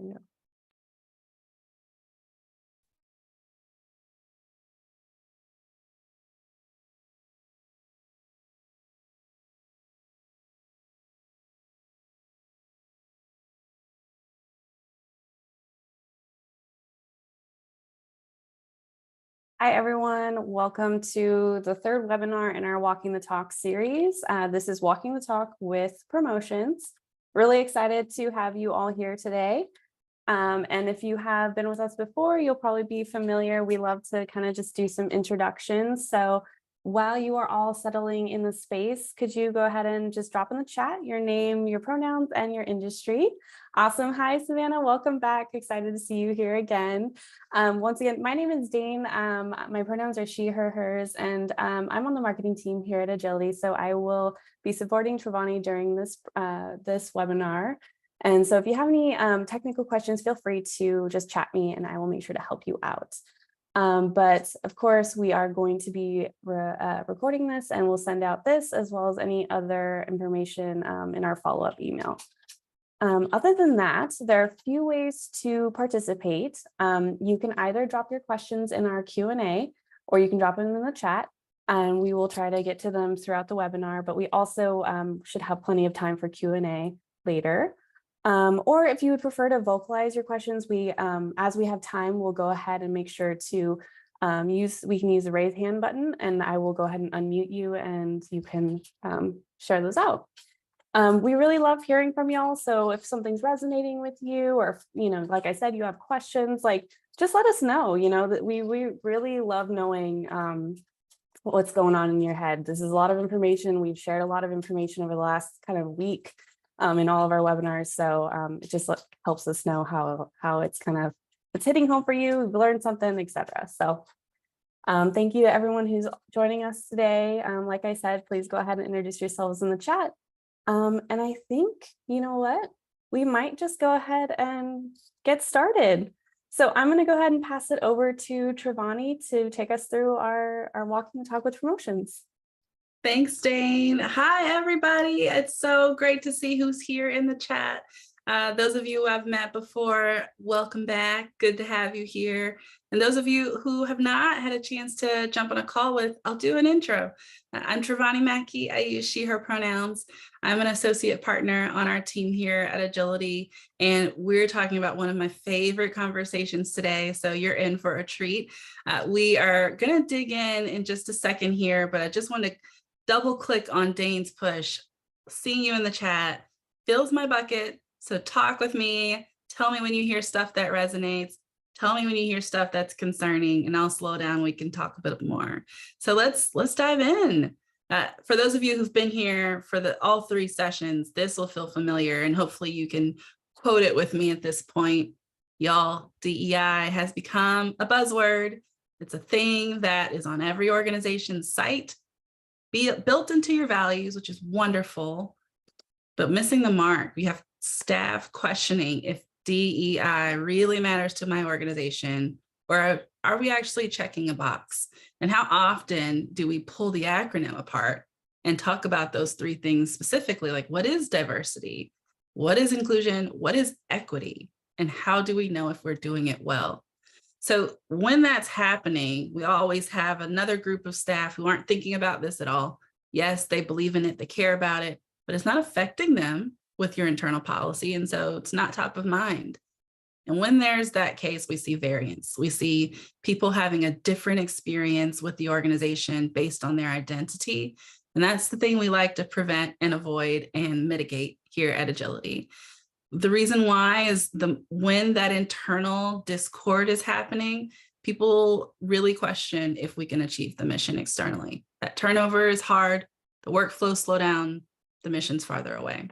Yeah. Hi, everyone. Welcome to the third webinar in our Walking the Talk series. This is Walking the Talk with Promotions. Really excited to have you all here today. And if you have been with us before, you'll probably be familiar. We love to kind of just do some introductions. So while you are all settling in the space, could you go ahead and just drop in the chat your name, your pronouns, and your industry? Awesome. Hi, Savannah. Welcome back. Excited to see you here again. Once again, my name is Dane. My pronouns are she, her, hers, and I'm on the marketing team here at Agility. So I will be supporting Travani during this webinar. And so if you have any technical questions, feel free to just chat me and I will make sure to help you out. But of course, we are going to be recording this and we'll send out this as well as any other information in our follow-up email. Other than that, there are a few ways to participate. You can either drop your questions in our Q&A or you can drop them in the chat and we will try to get to them throughout the webinar, but we also should have plenty of time for Q&A later. Or if you would prefer to vocalize your questions, as we have time, we'll go ahead and make sure to we can use the raise hand button and I will go ahead and unmute you and you can share those out. We really love hearing from y'all. So if something's resonating with you or, like I said, you have questions, just let us know, that we really love knowing what's going on in your head. This is a lot of information. We've shared a lot of information over the last kind of week in all of our webinars. So it just helps us know how it's hitting home for you, we've learned something, etc. So thank you to everyone who's joining us today. Like I said, please go ahead and introduce yourselves in the chat. And I think, you know what, we might just go ahead and get started. So I'm going to go ahead and pass it over to Travani to take us through our Walking the Talk with Promotions. Thanks, Dane. Hi, everybody. It's so great to see who's here in the chat. Those of you who I've met before, welcome back. Good to have you here. And those of you who have not had a chance to jump on a call with, I'll do an intro. I'm Travani Mackey. I use she, her pronouns. I'm an associate partner on our team here at Agility, and we're talking about one of my favorite conversations today, so you're in for a treat. We are going to dig in just a second here, but I just want to double click on Dane's push. Seeing you in the chat fills my bucket. So talk with me. Tell me when you hear stuff that resonates. Tell me when you hear stuff that's concerning, and I'll slow down. We can talk a bit more. So let's dive in. For those of you who've been here for all three sessions, this will feel familiar, and hopefully you can quote it with me at this point. Y'all, DEI has become a buzzword. It's a thing that is on every organization's site. Be built into your values, which is wonderful, but missing the mark. We have staff questioning if DEI really matters to my organization, or are we actually checking a box? And how often do we pull the acronym apart and talk about those three things specifically? Like, what is diversity? What is inclusion? What is equity? And how do we know if we're doing it well? So when that's happening, we always have another group of staff who aren't thinking about this at all. Yes, they believe in it, they care about it, but it's not affecting them with your internal policy. And so it's not top of mind. And when there's that case, we see variance. We see people having a different experience with the organization based on their identity. And that's the thing we like to prevent and avoid and mitigate here at Agility. The reason why is when that internal discord is happening, people really question if we can achieve the mission externally. That turnover is hard, the workflow slow down, the mission's farther away.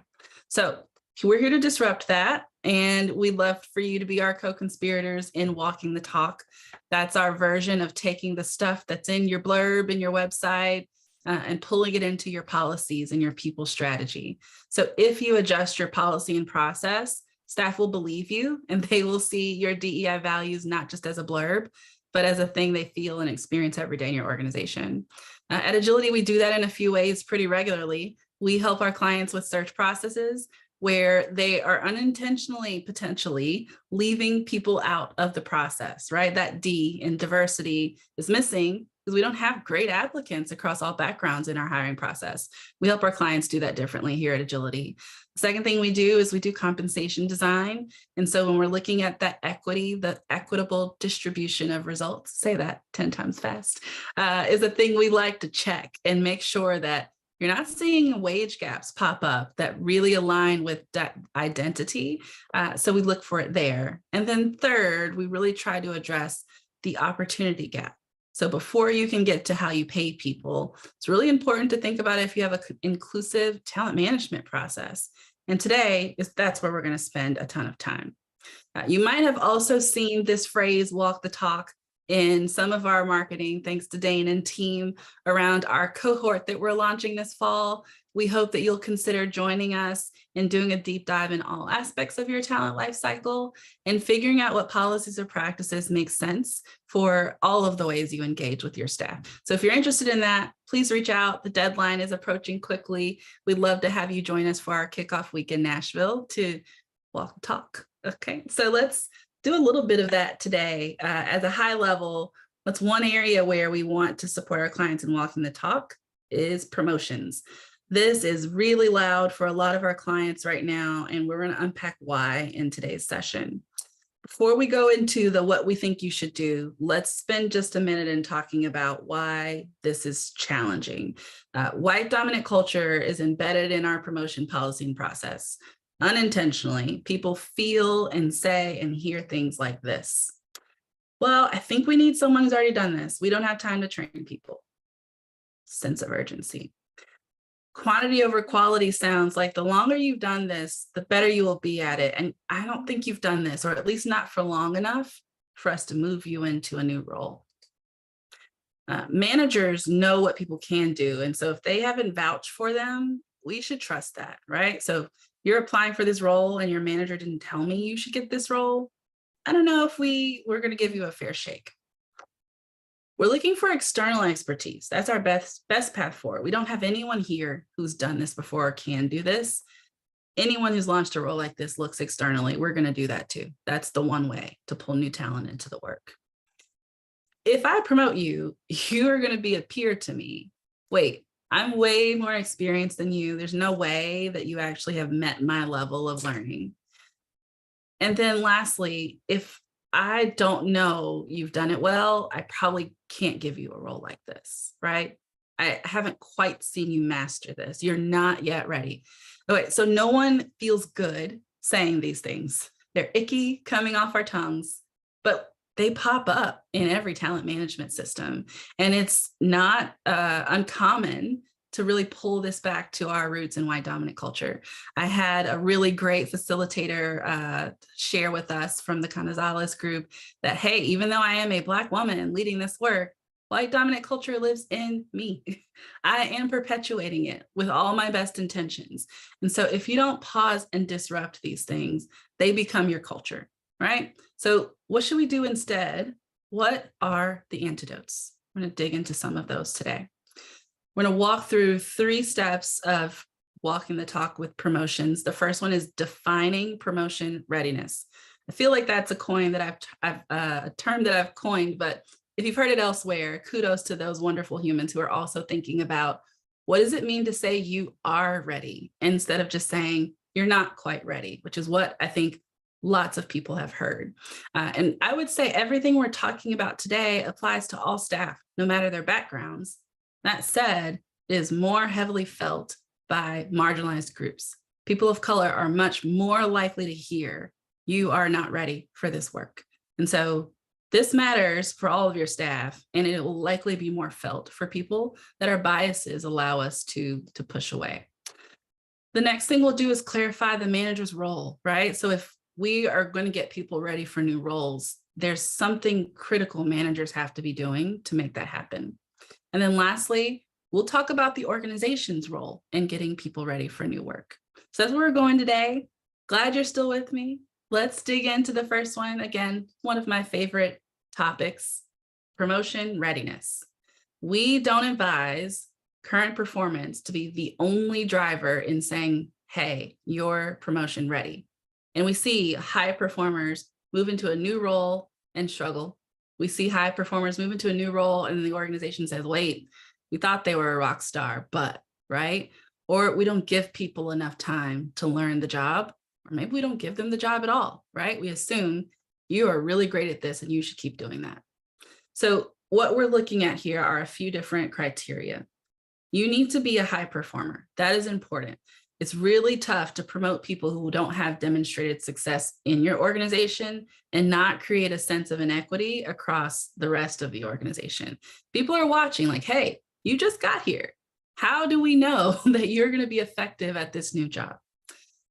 So we're here to disrupt that, and we'd love for you to be our co-conspirators in Walking the Talk. That's our version of taking the stuff that's in your blurb in your website and pulling it into your policies and your people strategy. So if you adjust your policy and process, staff will believe you and they will see your DEI values not just as a blurb, but as a thing they feel and experience every day in your organization. At Agility, we do that in a few ways pretty regularly. We help our clients with search processes. where they are unintentionally, potentially leaving people out of the process, right? That D in diversity is missing because we don't have great applicants across all backgrounds in our hiring process. We help our clients do that differently here at Agility. The second thing we do is we do compensation design. And so when we're looking at that equity, the equitable distribution of results, say that 10 times fast, is a thing we like to check and make sure that you're not seeing wage gaps pop up that really align with that identity. So we look for it there. And then third, we really try to address the opportunity gap. So before you can get to how you pay people, it's really important to think about if you have an inclusive talent management process. And today, that's where we're going to spend a ton of time. You might have also seen this phrase, walk the talk, in some of our marketing, thanks to Dane and team around our cohort that we're launching this fall. We hope that you'll consider joining us and doing a deep dive in all aspects of your talent lifecycle and figuring out what policies or practices make sense for all of the ways you engage with your staff. So if you're interested in that, please reach out. The deadline is approaching quickly. We'd love to have you join us for our kickoff week in Nashville to walk the talk. Okay, so let's do a little bit of that today. At a high level, what's one area where we want to support our clients in walking the talk is promotions. This is really loud for a lot of our clients right now, and we're going to unpack why in today's session. Before we go into what we think you should do, let's spend just a minute in talking about why this is challenging. White dominant culture is embedded in our promotion policy and process. Unintentionally, people feel and say and hear things like this. Well, I think we need someone who's already done this. We don't have time to train people. Sense of urgency. Quantity over quality sounds like the longer you've done this, the better you will be at it. And I don't think you've done this, or at least not for long enough for us to move you into a new role. Managers know what people can do. And so if they haven't vouched for them, we should trust that, right? So you're applying for this role and your manager didn't tell me you should get this role, I don't know if we're going to give you a fair shake. We're looking for external expertise. That's our best path forward. We don't have anyone here who's done this before or can do this. Anyone who's launched a role like this looks externally. We're going to do that too. That's the one way to pull new talent into the work. If I promote you, you are going to be a peer to me. Wait, I'm way more experienced than you. There's no way that you actually have met my level of learning. And then lastly, if I don't know you've done it well, I probably can't give you a role like this, right? I haven't quite seen you master this. You're not yet ready. Okay, so no one feels good saying these things. They're icky coming off our tongues, but they pop up in every talent management system. And it's not uncommon to really pull this back to our roots in white dominant culture. I had a really great facilitator share with us from the Canizales group that, hey, even though I am a Black woman leading this work, white dominant culture lives in me. I am perpetuating it with all my best intentions. And so if you don't pause and disrupt these things, they become your culture, right? So what should we do instead? What are the antidotes? I'm going to dig into some of those today. We're going to walk through 3 steps of walking the talk with promotions. The first one is defining promotion readiness. I feel like that's a term that I've coined, but if you've heard it elsewhere, kudos to those wonderful humans who are also thinking about what does it mean to say you are ready instead of just saying you're not quite ready, which is what I think lots of people have heard. And I would say everything we're talking about today applies to all staff, no matter their backgrounds. That said, it is more heavily felt by marginalized groups. People of color are much more likely to hear you are not ready for this work. And so this matters for all of your staff, and it will likely be more felt for people that our biases allow us to push away. The next thing we'll do is clarify the manager's role, right? So if we are going to get people ready for new roles, there's something critical managers have to be doing to make that happen. And then lastly, we'll talk about the organization's role in getting people ready for new work. So that's where we're going today. Glad you're still with me. Let's dig into the first one. Again, one of my favorite topics, promotion readiness. We don't advise current performance to be the only driver in saying hey, you're promotion ready. And we see high performers move into a new role and struggle. We see high performers move into a new role and the organization says, wait, we thought they were a rock star, but, right? Or we don't give people enough time to learn the job, or maybe we don't give them the job at all, right? We assume you are really great at this and you should keep doing that. So what we're looking at here are a few different criteria. You need to be a high performer. That is important. It's really tough to promote people who don't have demonstrated success in your organization and not create a sense of inequity across the rest of the organization. People are watching like, hey, you just got here. How do we know that you're going to be effective at this new job?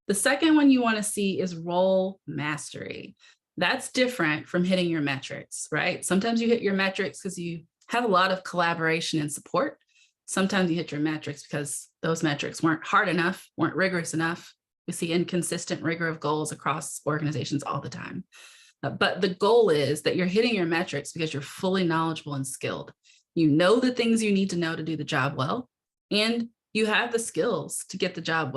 The second one you want to see is role mastery. That's different from hitting your metrics, right? Sometimes you hit your metrics because you have a lot of collaboration and support. Sometimes you hit your metrics because those metrics weren't hard enough, weren't rigorous enough. We see inconsistent rigor of goals across organizations all the time. But the goal is that you're hitting your metrics because you're fully knowledgeable and skilled. You know the things you need to know to do the job well, and you have the skills to get the job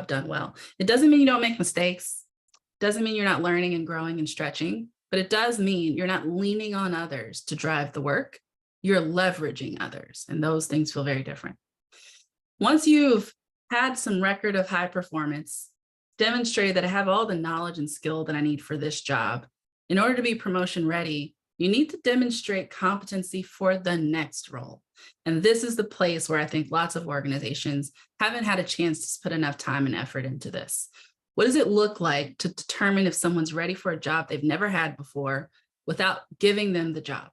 done well. It doesn't mean you don't make mistakes. Doesn't mean you're not learning and growing and stretching, but it does mean you're not leaning on others to drive the work. You're leveraging others, and those things feel very different. Once you've had some record of high performance, demonstrate that I have all the knowledge and skill that I need for this job. In order to be promotion ready, you need to demonstrate competency for the next role. And this is the place where I think lots of organizations haven't had a chance to put enough time and effort into this. What does it look like to determine if someone's ready for a job they've never had before without giving them the job?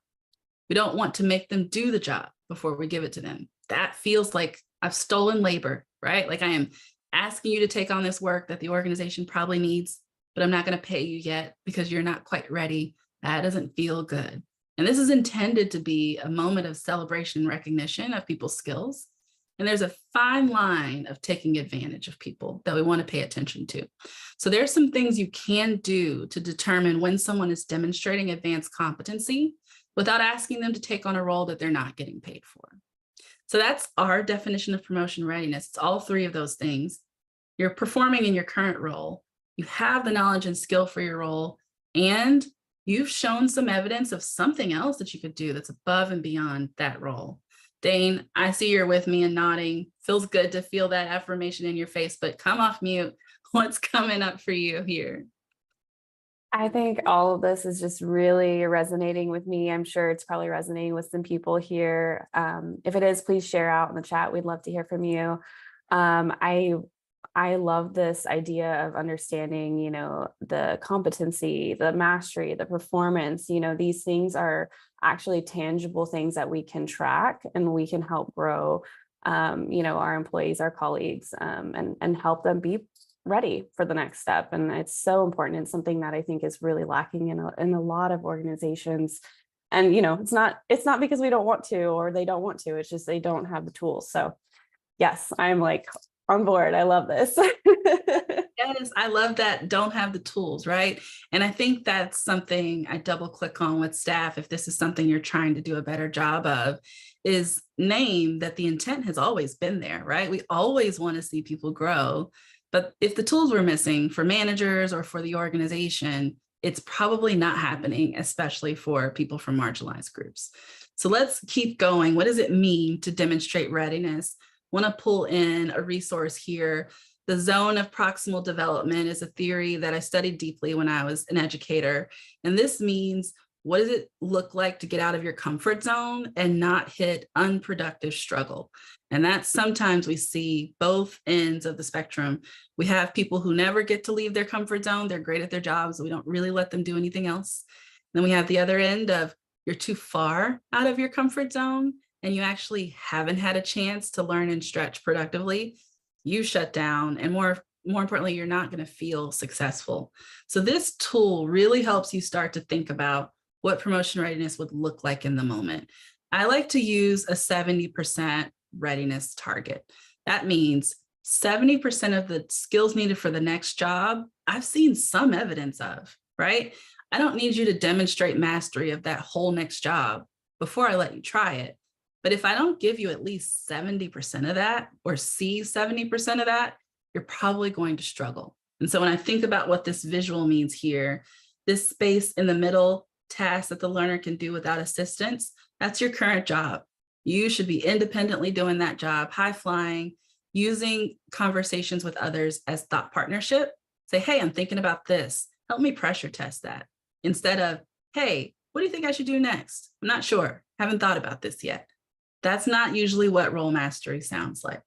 We don't want to make them do the job before we give it to them. That feels like I've stolen labor, right? Like I am asking you to take on this work that the organization probably needs, but I'm not going to pay you yet because you're not quite ready. That doesn't feel good. And this is intended to be a moment of celebration and recognition of people's skills. And there's a fine line of taking advantage of people that we want to pay attention to. So there's some things you can do to determine when someone is demonstrating advanced competency without asking them to take on a role that they're not getting paid for. So that's our definition of promotion readiness. It's all three of those things. You're performing in your current role, you have the knowledge and skill for your role, and you've shown some evidence of something else that you could do that's above and beyond that role. Dane, I see you're with me and nodding. Feels good to feel that affirmation in your face, but come off mute. What's coming up for you here? I think all of this is just really resonating with me. I'm sure it's probably resonating with some people here. If it is, please share out in the chat. We'd love to hear from you. I love this idea of understanding, the competency, the mastery, the performance. These things are actually tangible things that we can track and we can help grow, our employees, our colleagues, and help them be ready for the next step. And it's so important. It's something that I think is really lacking in a lot of organizations. And, it's not because we don't want to, or they don't want to, it's just, they don't have the tools. So yes, I'm like on board. I love this. Yes, I love that. Don't have the tools, right? And I think that's something I double click on with staff. If this is something you're trying to do a better job of, is name that the intent has always been there, right? We always want to see people grow. But if the tools were missing for managers or for the organization, it's probably not happening, especially for people from marginalized groups. So let's keep going. What does it mean to demonstrate readiness? I want to pull in a resource here. The zone of proximal development is a theory that I studied deeply when I was an educator. And this means, what does it look like to get out of your comfort zone and not hit unproductive struggle? And that's sometimes we see both ends of the spectrum. We have people who never get to leave their comfort zone. They're great at their jobs. We don't really let them do anything else. Then we have the other end of you're too far out of your comfort zone and you actually haven't had a chance to learn and stretch productively. You shut down, and more importantly, you're not going to feel successful. So this tool really helps you start to think about what promotion readiness would look like in the moment. I like to use a 70% readiness target. That means 70% of the skills needed for the next job, I've seen some evidence of, right? I don't need you to demonstrate mastery of that whole next job before I let you try it. But if I don't give you at least 70% of that or see 70% of that, you're probably going to struggle. And so when I think about what this visual means here, this space in the middle, task that the learner can do without assistance, that's your current job. You should be independently doing that job, high flying, using conversations with others as thought partnership. Say, hey, I'm thinking about this. Help me pressure test that. Instead of, hey, what do you think I should do next? I'm not sure. Haven't thought about this yet. That's not usually what role mastery sounds like.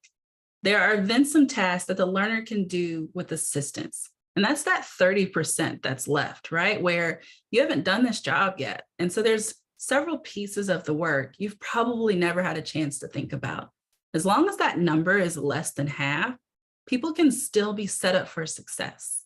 There are then some tasks that the learner can do with assistance. And that's that 30% that's left, right? Where you haven't done this job yet. And so there's several pieces of the work you've probably never had a chance to think about. As long as that number is less than half, people can still be set up for success.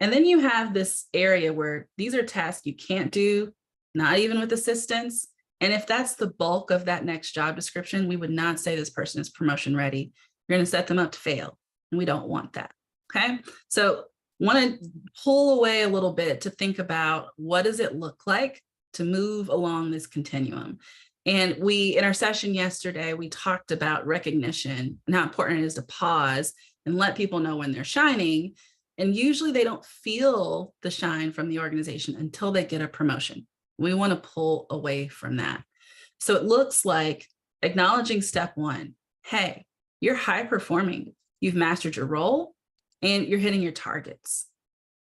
And then you have this area where these are tasks you can't do, not even with assistance. And if that's the bulk of that next job description, we would not say this person is promotion ready. You're going to set them up to fail. And we don't want that. Okay. So want to pull away a little bit to think about what does it look like to move along this continuum. And in our session yesterday, we talked about recognition and how important it is to pause and let people know when they're shining. And usually they don't feel the shine from the organization until they get a promotion. We want to pull away from that. So it looks like acknowledging step one. Hey, you're high performing. You've mastered your role and you're hitting your targets.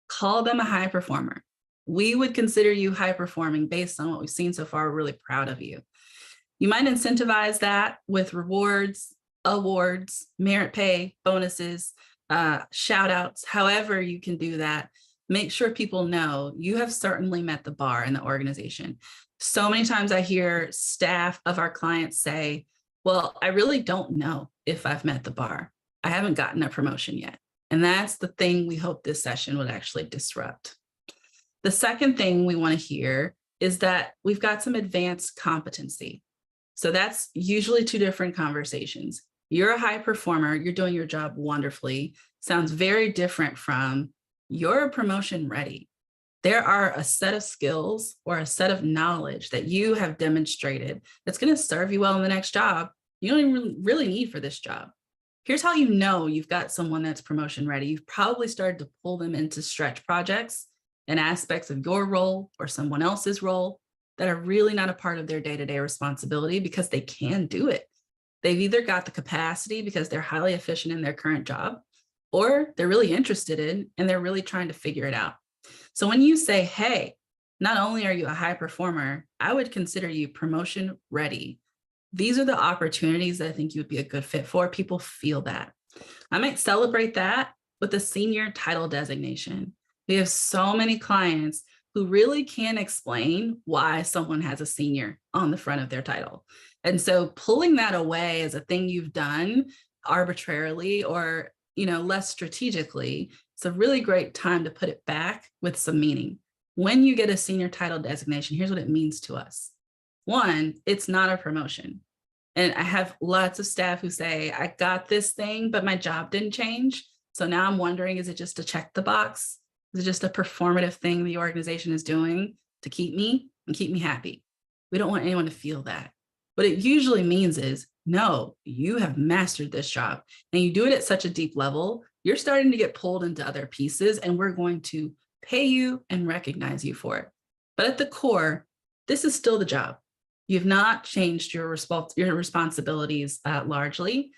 Call them a high performer. We would consider you high performing based on what we've seen so far. We're really proud of you. You might incentivize that with rewards, awards, merit pay, bonuses, shout outs, however you can do that. Make sure people know you have certainly met the bar in the organization. So many times I hear staff of our clients say, well, I really don't know if I've met the bar. I haven't gotten a promotion yet. And that's the thing we hope this session would actually disrupt. The second thing we want to hear is that we've got some advanced competency. So that's usually two different conversations. You're a high performer, you're doing your job wonderfully. Sounds very different from you're promotion ready. There are a set of skills or a set of knowledge that you have demonstrated that's going to serve you well in the next job. You don't even really need for this job. Here's how you know you've got someone that's promotion ready. You've probably started to pull them into stretch projects and aspects of your role or someone else's role that are really not a part of their day-to-day responsibility because they can do it. They've either got the capacity because they're highly efficient in their current job, or they're really interested in and they're really trying to figure it out. So when you say, hey, not only are you a high performer, I would consider you promotion ready. These are the opportunities that I think you would be a good fit for. People feel that. I might celebrate that with a senior title designation. We have so many clients who really can't explain why someone has a senior on the front of their title. And so pulling that away as a thing you've done arbitrarily or less strategically, it's a really great time to put it back with some meaning. When you get a senior title designation, here's what it means to us. One, it's not a promotion. And I have lots of staff who say, I got this thing, but my job didn't change. So now I'm wondering, is it just to check the box? Is it just a performative thing the organization is doing to keep me and keep me happy? We don't want anyone to feel that. What it usually means is, no, you have mastered this job and you do it at such a deep level, you're starting to get pulled into other pieces and we're going to pay you and recognize you for it. But at the core, this is still the job. You've not changed your responsibilities largely.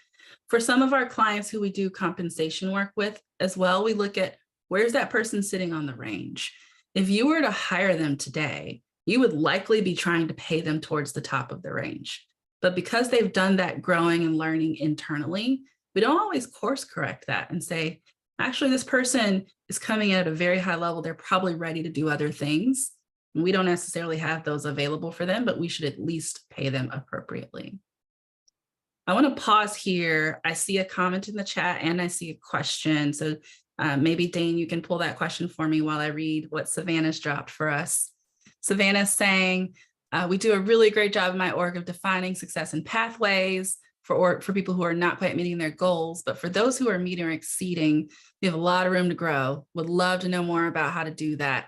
For some of our clients who we do compensation work with as well, we look at where's that person sitting on the range. If you were to hire them today, you would likely be trying to pay them towards the top of the range. But because they've done that growing and learning internally, we don't always course correct that and say, actually, this person is coming in at a very high level. They're probably ready to do other things. And we don't necessarily have those available for them, but we should at least pay them appropriately. I want to pause here. I see a comment in the chat and I see a question. So maybe Dane, you can pull that question for me while I read what Savannah's dropped for us. Savannah's saying, we do a really great job in my org of defining success and pathways for people who are not quite meeting their goals. But for those who are meeting or exceeding, we have a lot of room to grow. Would love to know more about how to do that.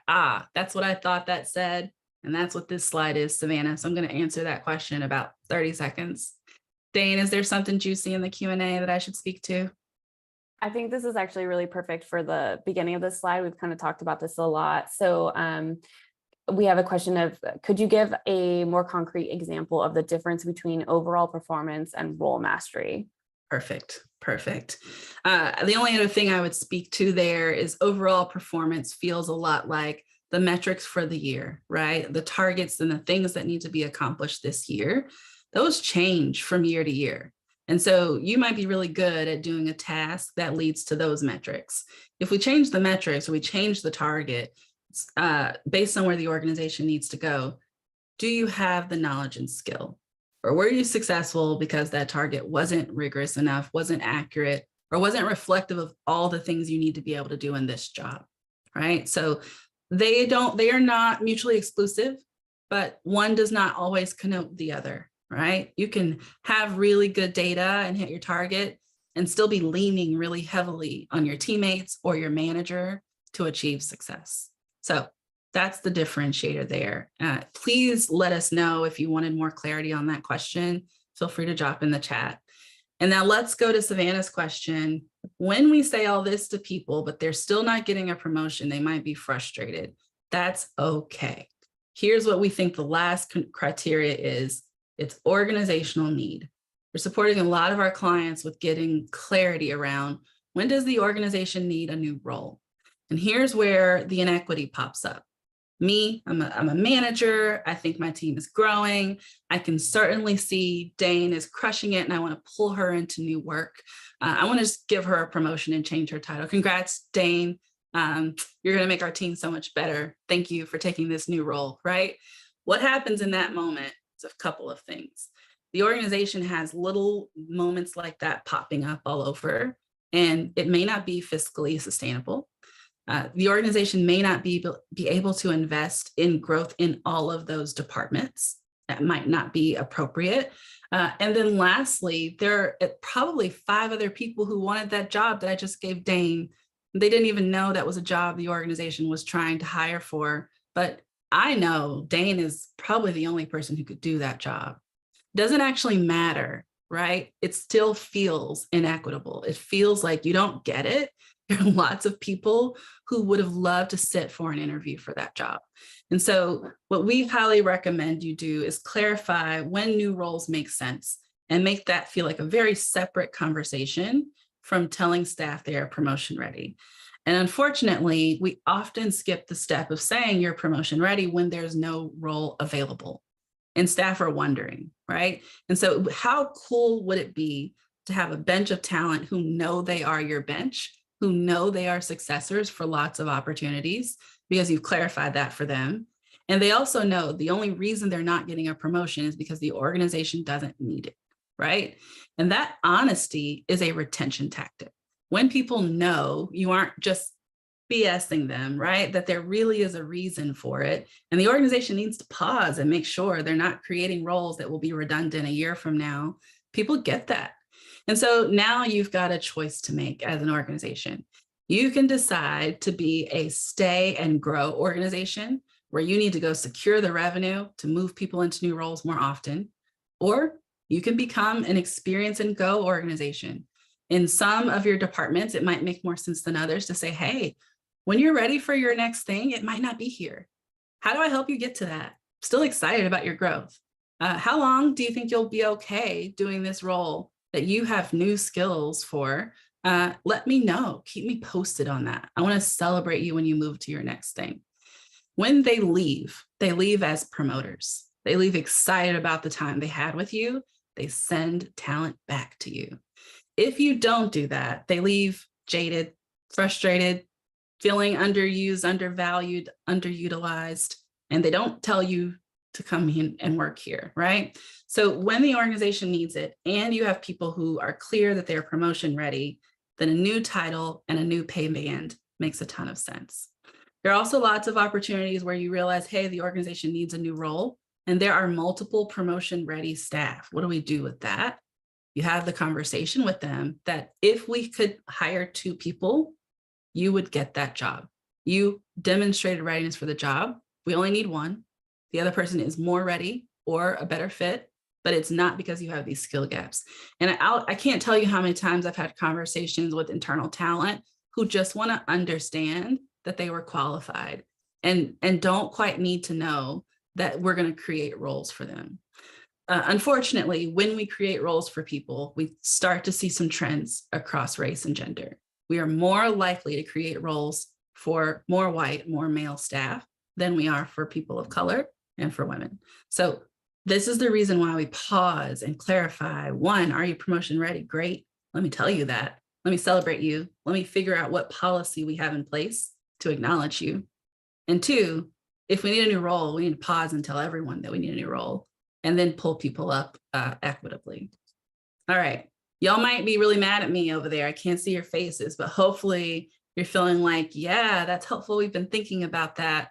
That's what I thought that said. And that's what this slide is, Savannah. So I'm going to answer that question in about 30 seconds. Dane, is there something juicy in the Q&A that I should speak to? I think this is actually really perfect for the beginning of this slide. We've kind of talked about this a lot. So we have a question of, could you give a more concrete example of the difference between overall performance and role mastery? Perfect. Perfect. The only other thing I would speak to there is overall performance feels a lot like the metrics for the year, right? The targets and the things that need to be accomplished this year, those change from year to year. And so you might be really good at doing a task that leads to those metrics. If we change the metrics or we change the target based on where the organization needs to go, do you have the knowledge and skill? Or were you successful because that target wasn't rigorous enough, wasn't accurate, or wasn't reflective of all the things you need to be able to do in this job, right? So they are not mutually exclusive, but one does not always connote the other, right? You can have really good data and hit your target and still be leaning really heavily on your teammates or your manager to achieve success. So that's the differentiator there. Please let us know if you wanted more clarity on that question. Feel free to drop in the chat. And now let's go to Savannah's question. When we say all this to people, but they're still not getting a promotion, they might be frustrated. That's okay. Here's what we think the last criteria is. It's organizational need. We're supporting a lot of our clients with getting clarity around when does the organization need a new role? And here's where the inequity pops up. Me, I'm a manager. I think my team is growing. I can certainly see Dane is crushing it and I want to pull her into new work. I want to just give her a promotion and change her title. Congrats, Dane. You're going to make our team so much better. Thank you for taking this new role, right? What happens in that moment is a couple of things. The organization has little moments like that popping up all over, and it may not be fiscally sustainable. The organization may not be able to invest in growth in all of those departments. That might not be appropriate. And then lastly, there are probably 5 other people who wanted that job that I just gave Dane. They didn't even know that was a job the organization was trying to hire for. But I know Dane is probably the only person who could do that job. Doesn't actually matter, right? It still feels inequitable. It feels like you don't get it. There are lots of people who would have loved to sit for an interview for that job. And so what we highly recommend you do is clarify when new roles make sense and make that feel like a very separate conversation from telling staff they are promotion ready. And unfortunately, we often skip the step of saying you're promotion ready when there's no role available. And staff are wondering, right? And so how cool would it be to have a bench of talent who know they are your bench, who know they are successors for lots of opportunities because you've clarified that for them. And they also know the only reason they're not getting a promotion is because the organization doesn't need it, right? And that honesty is a retention tactic. When people know you aren't just BSing them, right? That there really is a reason for it. And the organization needs to pause and make sure they're not creating roles that will be redundant a year from now. People get that. And so now you've got a choice to make as an organization. You can decide to be a stay and grow organization where you need to go secure the revenue to move people into new roles more often, or you can become an experience and go organization. In some of your departments, it might make more sense than others to say, hey, when you're ready for your next thing, it might not be here. How do I help you get to that? Still excited about your growth. How long do you think you'll be okay doing this role that you have new skills for? Let me know. Keep me posted on that. I want to celebrate you when you move to your next thing. When they leave as promoters. They leave excited about the time they had with you. They send talent back to you. If you don't do that, they leave jaded, frustrated, feeling underused, undervalued, underutilized, and they don't tell you to come in and work here, right? So when the organization needs it and you have people who are clear that they're promotion ready, then a new title and a new pay band makes a ton of sense. There are also lots of opportunities where you realize, hey, the organization needs a new role and there are multiple promotion ready staff. What do we do with that? You have the conversation with them that if we could hire 2 people, you would get that job. You demonstrated readiness for the job. We only need 1. The other person is more ready or a better fit. but it's not because you have these skill gaps. And I can't tell you how many times I've had conversations with internal talent who just want to understand that they were qualified and don't quite need to know that we're going to create roles for them. Unfortunately, when we create roles for people, we start to see some trends across race and gender. We are more likely to create roles for more white, more male staff than we are for people of color and for women. So this is the reason why we pause and clarify. One, are you promotion ready? Great. Let me tell you that. Let me celebrate you. Let me figure out what policy we have in place to acknowledge you. And two, if we need a new role, we need to pause and tell everyone that we need a new role and then pull people up equitably. All right. Y'all might be really mad at me over there. I can't see your faces, but hopefully you're feeling like, yeah, that's helpful. We've been thinking about that.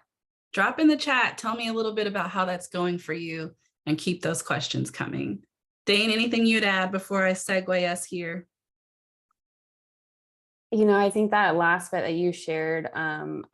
Drop in the chat. Tell me a little bit about how that's going for you and keep those questions coming. Dane, anything you'd add before I segue us here? I think that last bit that you shared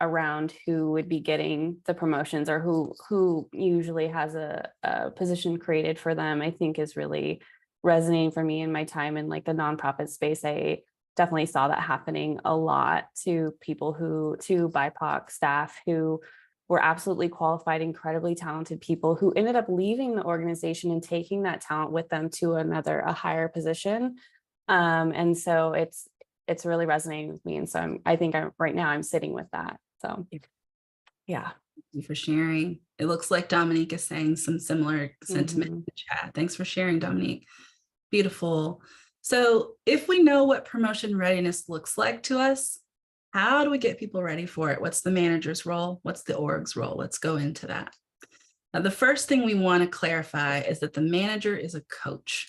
around who would be getting the promotions or who usually has a position created for them, I think is really resonating for me in my time in like the nonprofit space. I definitely saw that happening a lot to BIPOC staff who were absolutely qualified, incredibly talented people who ended up leaving the organization and taking that talent with them to a higher position. And so it's really resonating with me. And so I think right now I'm sitting with that. So yeah. Thank you for sharing. It looks like Dominique is saying some similar sentiment in the chat. Thanks for sharing, Dominique. Beautiful. So if we know what promotion readiness looks like to us, how do we get people ready for it? What's the manager's role? What's the org's role? Let's go into that. Now, the first thing we want to clarify is that the manager is a coach.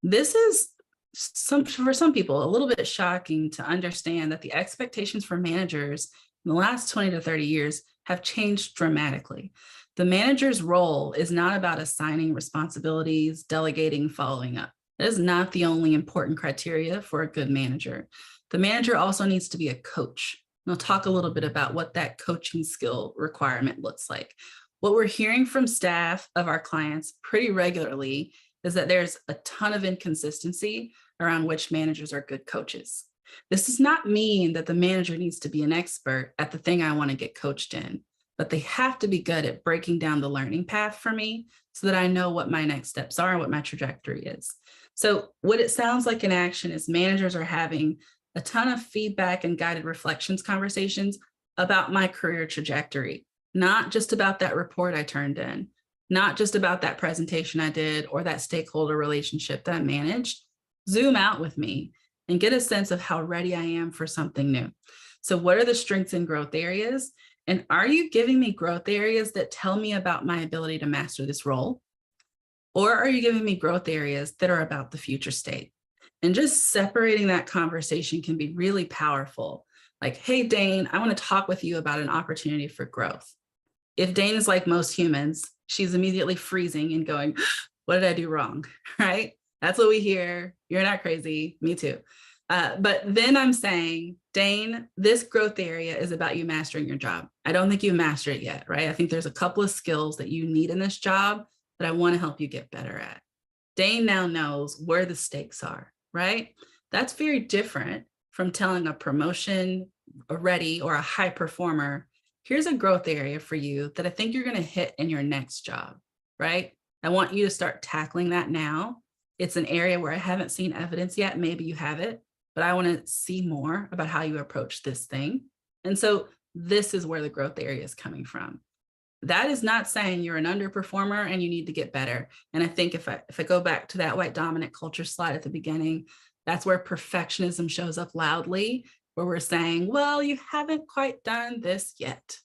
This is for some people a little bit shocking to understand that the expectations for managers in the last 20 to 30 years have changed dramatically. The manager's role is not about assigning responsibilities, delegating, following up. That is not the only important criteria for a good manager. The manager also needs to be a coach. And I'll talk a little bit about what that coaching skill requirement looks like. What we're hearing from staff of our clients pretty regularly is that there's a ton of inconsistency around which managers are good coaches. This does not mean that the manager needs to be an expert at the thing I want to get coached in, but they have to be good at breaking down the learning path for me so that I know what my next steps are and what my trajectory is. So what it sounds like in action is managers are having a ton of feedback and guided reflections conversations about my career trajectory, not just about that report I turned in, not just about that presentation I did or that stakeholder relationship that I managed. Zoom out with me and get a sense of how ready I am for something new. So what are the strengths and growth areas? And are you giving me growth areas that tell me about my ability to master this role? Or are you giving me growth areas that are about the future state? And just separating that conversation can be really powerful. Like, hey, Dane, I want to talk with you about an opportunity for growth. If Dane is like most humans, she's immediately freezing and going, what did I do wrong? Right? That's what we hear. You're not crazy. Me too. But then I'm saying, Dane, this growth area is about you mastering your job. I don't think you've mastered it yet, right? I think there's a couple of skills that you need in this job that I want to help you get better at. Dane now knows where the stakes are, right? That's very different from telling a promotion ready or a high performer, here's a growth area for you that I think you're going to hit in your next job, right? I want you to start tackling that now. It's an area where I haven't seen evidence yet. Maybe you have it, but I want to see more about how you approach this thing. And so this is where the growth area is coming from. That is not saying you're an underperformer and you need to get better. And I think if I go back to that white dominant culture slide at the beginning, that's where perfectionism shows up loudly, where we're saying, well, you haven't quite done this yet.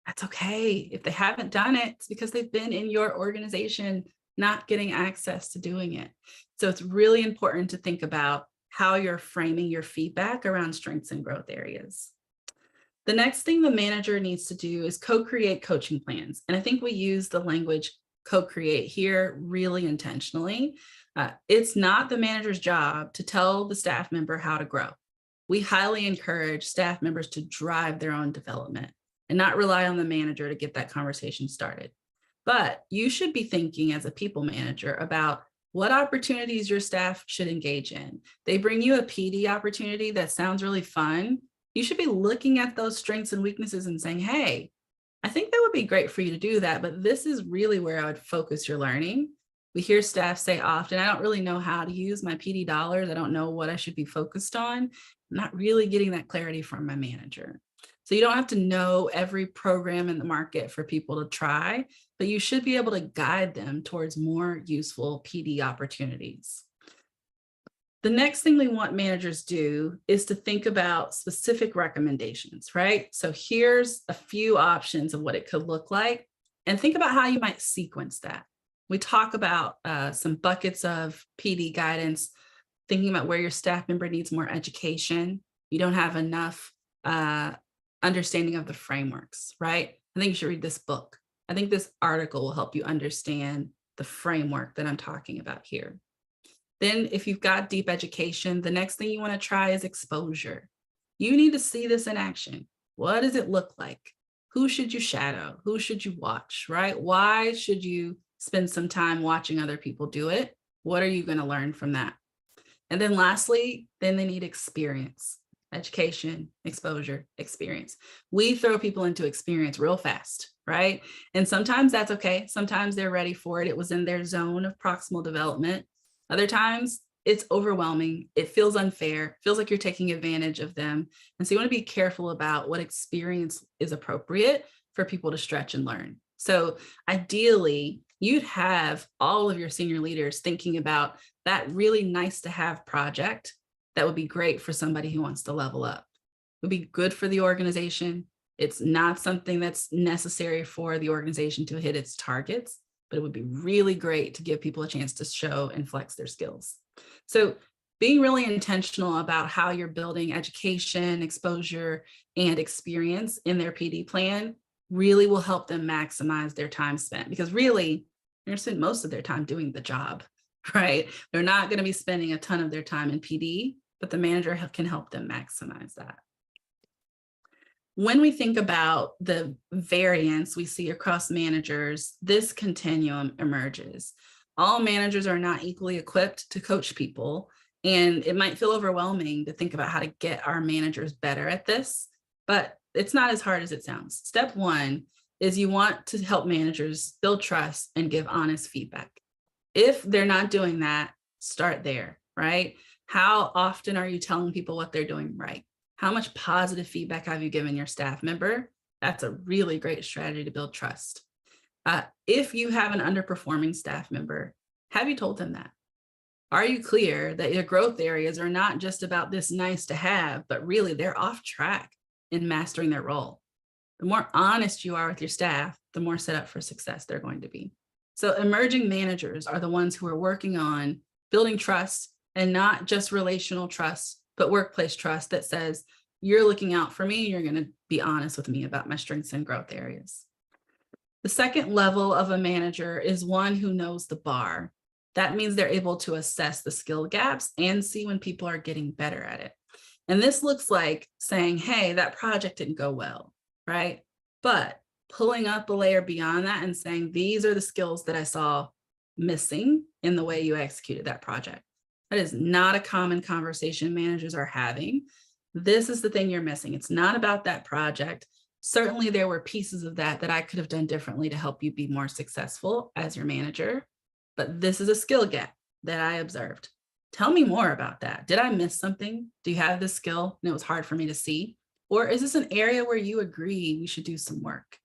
That's okay. If they haven't done it, it's because they've been in your organization, not getting access to doing it. So it's really important to think about how you're framing your feedback around strengths and growth areas. The next thing the manager needs to do is co-create coaching plans. And I think we use the language co-create here really intentionally. It's not the manager's job to tell the staff member how to grow. We highly encourage staff members to drive their own development and not rely on the manager to get that conversation started. But you should be thinking as a people manager about what opportunities your staff should engage in. They bring you a PD opportunity that sounds really fun. You should be looking at those strengths and weaknesses and saying, hey, I think that would be great for you to do that, but this is really where I would focus your learning. We hear staff say often, I don't really know how to use my PD dollars. I don't know what I should be focused on. I'm not really getting that clarity from my manager. So you don't have to know every program in the market for people to try, but you should be able to guide them towards more useful PD opportunities. The next thing we want managers do is to think about specific recommendations, right? So here's a few options of what it could look like, and think about how you might sequence that. We talk about some buckets of PD guidance, thinking about where your staff member needs more education. You don't have enough understanding of the frameworks, right? I think you should read this book. I think this article will help you understand the framework that I'm talking about here. Then if you've got deep education, the next thing you want to try is exposure. You need to see this in action. What does it look like? Who should you shadow? Who should you watch, right? Why should you spend some time watching other people do it? What are you going to learn from that? And then lastly, then they need experience. Education, exposure, experience. We throw people into experience real fast, right? And sometimes that's okay. Sometimes they're ready for it. It was in their zone of proximal development. Other times it's overwhelming. It feels unfair, feels like you're taking advantage of them. And so you want to be careful about what experience is appropriate for people to stretch and learn. So ideally, you'd have all of your senior leaders thinking about that really nice to have project that would be great for somebody who wants to level up. It would be good for the organization. It's not something that's necessary for the organization to hit its targets, but it would be really great to give people a chance to show and flex their skills. So being really intentional about how you're building education, exposure, and experience in their PD plan really will help them maximize their time spent, because really they're going to spend most of their time doing the job, right? They're not going to be spending a ton of their time in PD, but the manager can help them maximize that. When we think about the variance we see across managers, this continuum emerges. All managers are not equally equipped to coach people, and it might feel overwhelming to think about how to get our managers better at this, but it's not as hard as it sounds. Step one is you want to help managers build trust and give honest feedback. If they're not doing that, start there, right? How often are you telling people what they're doing right? How much positive feedback have you given your staff member? That's a really great strategy to build trust. If you have an underperforming staff member, have you told them that? Are you clear that your growth areas are not just about this nice to have, but really they're off track in mastering their role? The more honest you are with your staff, the more set up for success they're going to be. So emerging managers are the ones who are working on building trust, and not just relational trust, but workplace trust that says, you're looking out for me, you're going to be honest with me about my strengths and growth areas. The second level of a manager is one who knows the bar. That means they're able to assess the skill gaps and see when people are getting better at it. And this looks like saying, hey, that project didn't go well, right? But pulling up a layer beyond that and saying, these are the skills that I saw missing in the way you executed that project. That is not a common conversation managers are having. This is the thing you're missing. It's not about that project. Certainly there were pieces of that I could have done differently to help you be more successful as your manager, but this is a skill gap that I observed. Tell me more about that. Did I miss something? Do you have this skill and it was hard for me to see? Or is this an area where you agree we should do some work?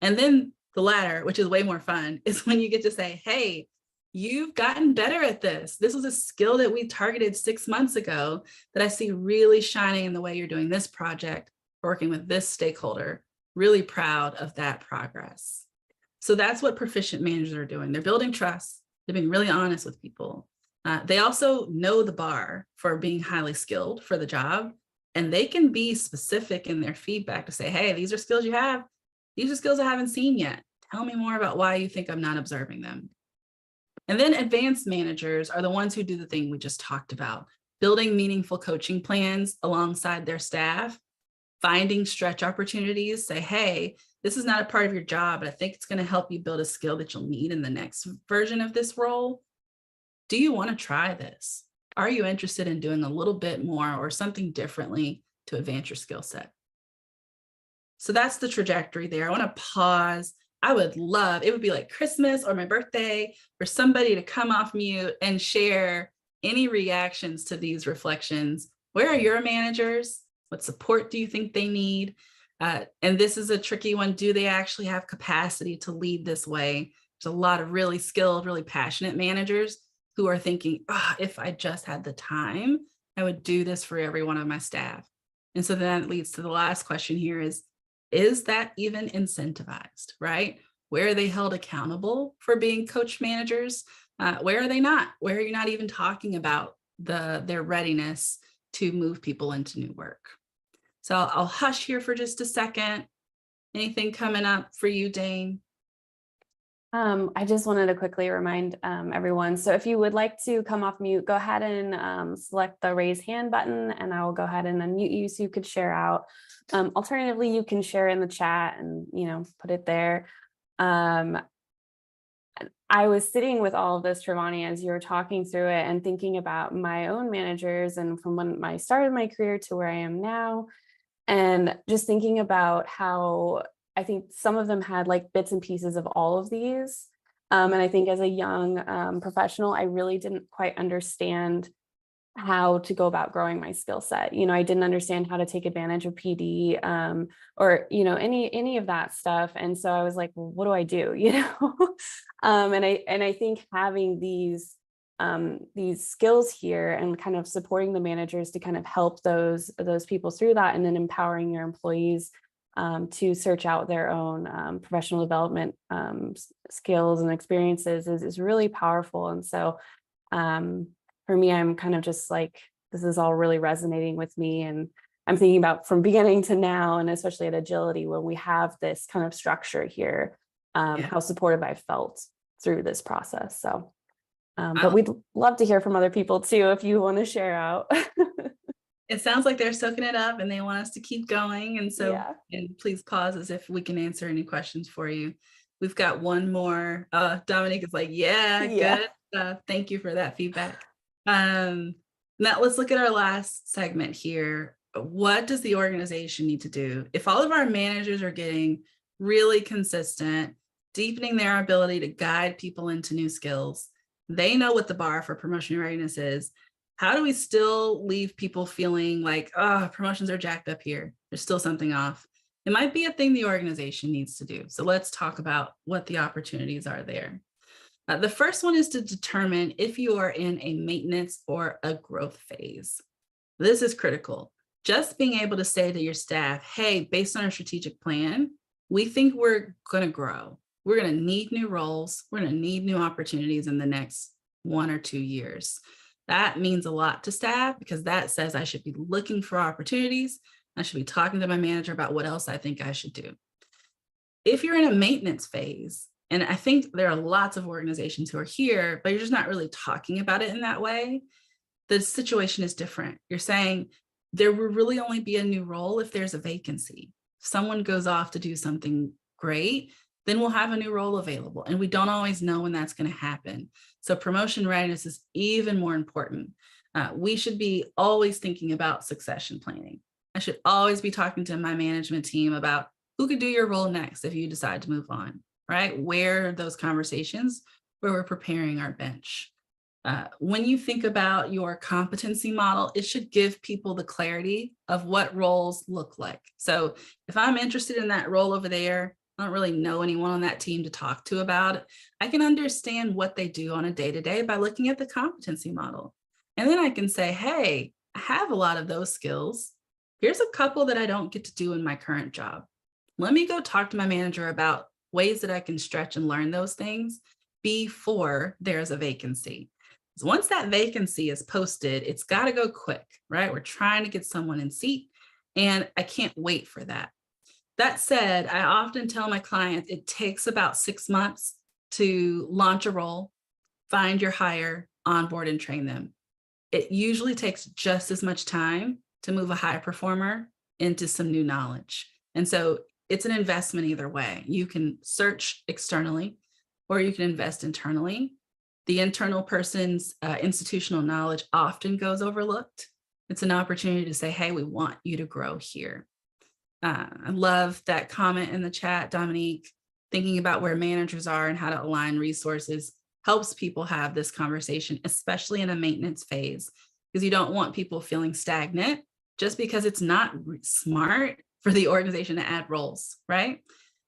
And then the latter, which is way more fun, is when you get to say, hey, you've gotten better at this. This was a skill that we targeted 6 months ago that I see really shining in the way you're doing this project, working with this stakeholder. Really proud of that progress. So that's what proficient managers are doing. They're building trust. They're being really honest with people. They also know the bar for being highly skilled for the job, and they can be specific in their feedback to say, hey, these are skills you have. These are skills I haven't seen yet. Tell me more about why you think I'm not observing them. And then advanced managers are the ones who do the thing we just talked about, building meaningful coaching plans alongside their staff, finding stretch opportunities, say, hey, this is not a part of your job, but I think it's going to help you build a skill that you'll need in the next version of this role. Do you want to try this? Are you interested in doing a little bit more or something differently to advance your skill set? So that's the trajectory there. I want to pause. I would love, it would be like Christmas or my birthday for somebody to come off mute and share any reactions to these reflections. Where are your managers? What support do you think they need? And this is a tricky one. Do they actually have capacity to lead this way? There's a lot of really skilled, really passionate managers who are thinking, oh, if I just had the time, I would do this for every one of my staff. And so then that leads to the last question here is that even incentivized, right? Where are they held accountable for being coach managers? Where are they not? Where are you not even talking about their readiness to move people into new work? So I'll hush here for just a second. Anything coming up for you, Dane? I just wanted to quickly remind everyone. So if you would like to come off mute, go ahead and select the raise hand button, and I will go ahead and unmute you so you could share out. Alternatively, you can share in the chat and put it there. I was sitting with all of this, Trevani, as you were talking through it and thinking about my own managers and from when I started my career to where I am now, and just thinking about how I think some of them had like bits and pieces of all of these. And I think as a young professional, I really didn't quite understand how to go about growing my skill set. I didn't understand how to take advantage of PD or, any of that stuff. And so I was like, well, what do I do? And I think having these skills here and kind of supporting the managers to kind of help those people through that, and then empowering your employees to search out their own professional development skills and experiences is really powerful. And so for me, I'm kind of just like, this is all really resonating with me. And I'm thinking about from beginning to now, and especially at Agility, when we have this kind of structure here, how supportive I felt through this process. So, but we'd love to hear from other people too, if you want to share out. It sounds like they're soaking it up and they want us to keep going. And so, and please pause as if we can answer any questions for you. We've got one more. Dominique is like, good. Thank you for that feedback. Now let's look at our last segment here. What does the organization need to do? If all of our managers are getting really consistent, deepening their ability to guide people into new skills, they know what the bar for promotion readiness is. How do we still leave people feeling like, oh, promotions are jacked up here? There's still something off. It might be a thing the organization needs to do. So let's talk about what the opportunities are there. The first one is to determine if you are in a maintenance or a growth phase. This is critical. Just being able to say to your staff, hey, based on our strategic plan, we think we're going to grow. We're going to need new roles. We're going to need new opportunities in the next 1 or 2 years. That means a lot to staff because that says I should be looking for opportunities. I should be talking to my manager about what else I think I should do. If you're in a maintenance phase, and I think there are lots of organizations who are here, but you're just not really talking about it in that way, the situation is different. You're saying there will really only be a new role if there's a vacancy. If someone goes off to do something great, then we'll have a new role available. And we don't always know when that's going to happen. So promotion readiness is even more important. We should be always thinking about succession planning. I should always be talking to my management team about who could do your role next if you decide to move on, right? Where are those conversations where we're preparing our bench? When you think about your competency model, it should give people the clarity of what roles look like. So if I'm interested in that role over there, I don't really know anyone on that team to talk to about it, I can understand what they do on a day-to-day by looking at the competency model. And then I can say, hey, I have a lot of those skills. Here's a couple that I don't get to do in my current job. Let me go talk to my manager about ways that I can stretch and learn those things before there's a vacancy. Because once that vacancy is posted, it's got to go quick, right? We're trying to get someone in seat, and I can't wait for that. That said, I often tell my clients it takes about 6 months to launch a role, find your hire, onboard, and train them. It usually takes just as much time to move a high performer into some new knowledge. And so it's an investment either way. You can search externally or you can invest internally. The internal person's institutional knowledge often goes overlooked. It's an opportunity to say, hey, we want you to grow here. I love that comment in the chat, Dominique. Thinking about where managers are and how to align resources helps people have this conversation, especially in a maintenance phase, because you don't want people feeling stagnant just because it's not smart for the organization to add roles, right?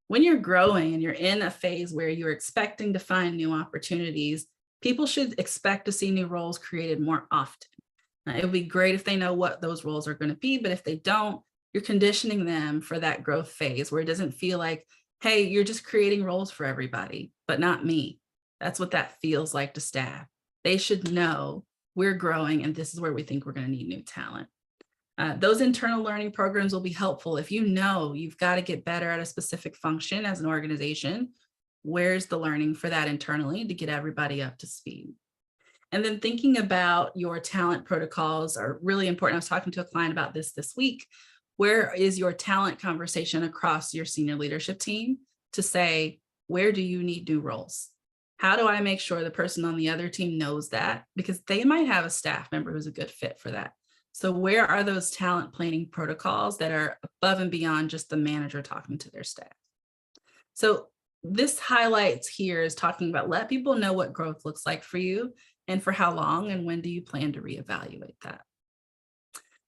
When you're growing and you're in a phase where you're expecting to find new opportunities, people should expect to see new roles created more often. It would be great if they know what those roles are going to be, but if they don't, you're conditioning them for that growth phase where it doesn't feel like, hey, you're just creating roles for everybody, but not me. That's what that feels like to staff. They should know we're growing and this is where we think we're going to need new talent. Those internal learning programs will be helpful if you know you've got to get better at a specific function as an organization. Where's the learning for that internally to get everybody up to speed? And then thinking about your talent protocols are really important. I was talking to a client about this week. Where is your talent conversation across your senior leadership team to say, where do you need new roles? How do I make sure the person on the other team knows that? Because they might have a staff member who's a good fit for that. So where are those talent planning protocols that are above and beyond just the manager talking to their staff? So this highlights here is talking about let people know what growth looks like for you and for how long and when do you plan to reevaluate that.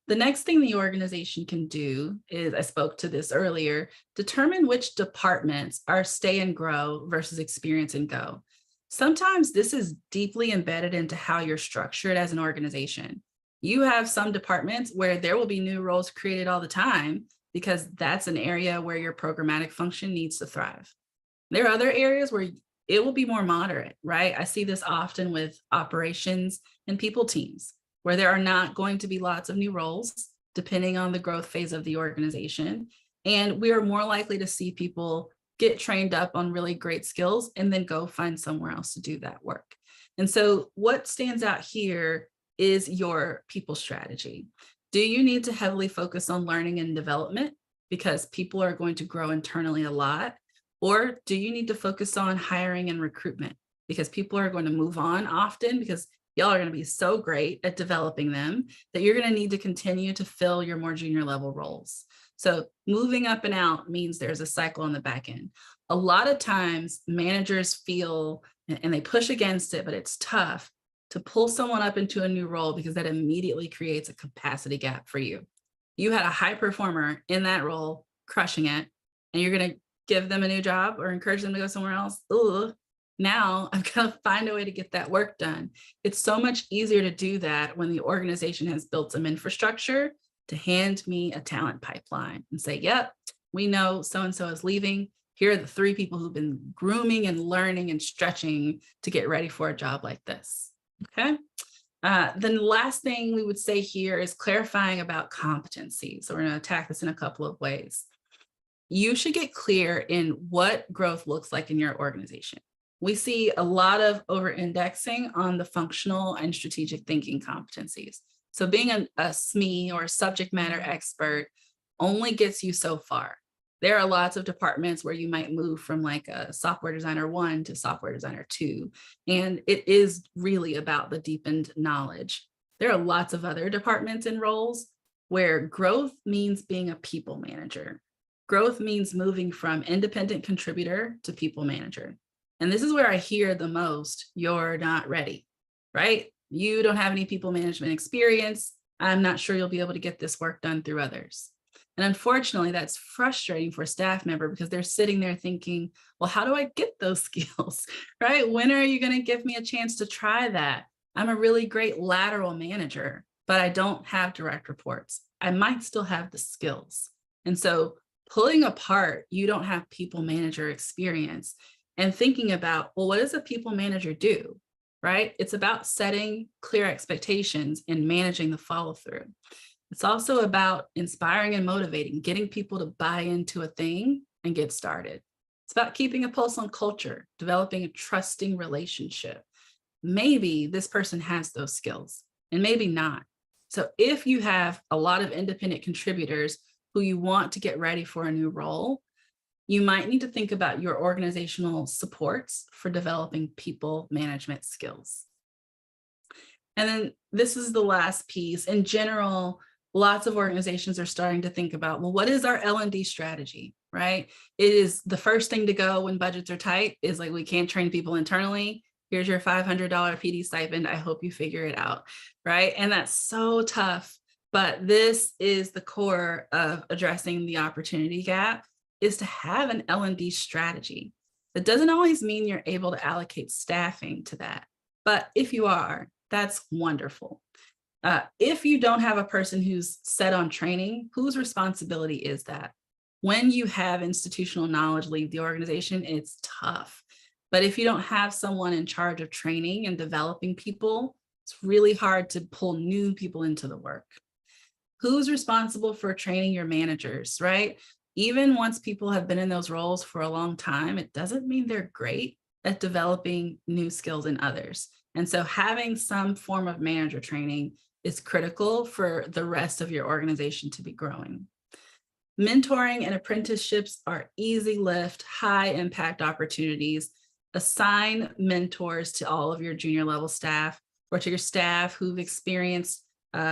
The next thing the organization can do is, I spoke to this earlier, determine which departments are stay and grow versus experience and go. Sometimes this is deeply embedded into how you're structured as an organization. You have some departments where there will be new roles created all the time because that's an area where your programmatic function needs to thrive. There are other areas where it will be more moderate, right? I see this often with operations and people teams, where there are not going to be lots of new roles depending on the growth phase of the organization. And we are more likely to see people get trained up on really great skills and then go find somewhere else to do that work. And so what stands out here is your people strategy. Do you need to heavily focus on learning and development because people are going to grow internally a lot? Or do you need to focus on hiring and recruitment because people are going to move on often because y'all are going to be so great at developing them that you're going to need to continue to fill your more junior level roles. So moving up and out means there's a cycle on the back end. A lot of times managers feel, and they push against it, but it's tough to pull someone up into a new role because that immediately creates a capacity gap for you. You had a high performer in that role, crushing it, and you're going to give them a new job or encourage them to go somewhere else. Ugh. Now I've got to find a way to get that work done. It's so much easier to do that when the organization has built some infrastructure to hand me a talent pipeline and say, yep, we know so-and-so is leaving. Here are the 3 people who've been grooming and learning and stretching to get ready for a job like this. Okay. Then the last thing we would say here is clarifying about competency. So we're going to attack this in a couple of ways. You should get clear in what growth looks like in your organization. We see a lot of over-indexing on the functional and strategic thinking competencies. So being a SME or a subject matter expert only gets you so far. There are lots of departments where you might move from like a software designer 1 to software designer 2. And it is really about the deepened knowledge. There are lots of other departments and roles where growth means being a people manager. Growth means moving from independent contributor to people manager. And this is where I hear the most, you're not ready, right? You don't have any people management experience. I'm not sure you'll be able to get this work done through others. And unfortunately, that's frustrating for a staff member because they're sitting there thinking, well, how do I get those skills, right? When are you going to give me a chance to try that? I'm a really great lateral manager, but I don't have direct reports. I might still have the skills. And so pulling apart, you don't have people manager experience and thinking about, well, what does a people manager do, right? It's about setting clear expectations and managing the follow through. It's also about inspiring and motivating, getting people to buy into a thing and get started. It's about keeping a pulse on culture, developing a trusting relationship. Maybe this person has those skills and maybe not. So if you have a lot of independent contributors who you want to get ready for a new role, you might need to think about your organizational supports for developing people management skills. And then this is the last piece. In general, lots of organizations are starting to think about, well, what is our L&D strategy, right? It is the first thing to go when budgets are tight is like, we can't train people internally. Here's your $500 PD stipend. I hope you figure it out, right? And that's so tough. But this is the core of addressing the opportunity gap, is to have an L&D strategy. That doesn't always mean you're able to allocate staffing to that. But if you are, that's wonderful. If you don't have a person who's set on training, whose responsibility is that? When you have institutional knowledge leave the organization, it's tough. But if you don't have someone in charge of training and developing people, it's really hard to pull new people into the work. Who's responsible for training your managers, right? Even once people have been in those roles for a long time, it doesn't mean they're great at developing new skills in others. And so having some form of manager training is critical for the rest of your organization to be growing. Mentoring and apprenticeships are easy lift, high impact opportunities. Assign mentors to all of your junior level staff or to your staff who've experienced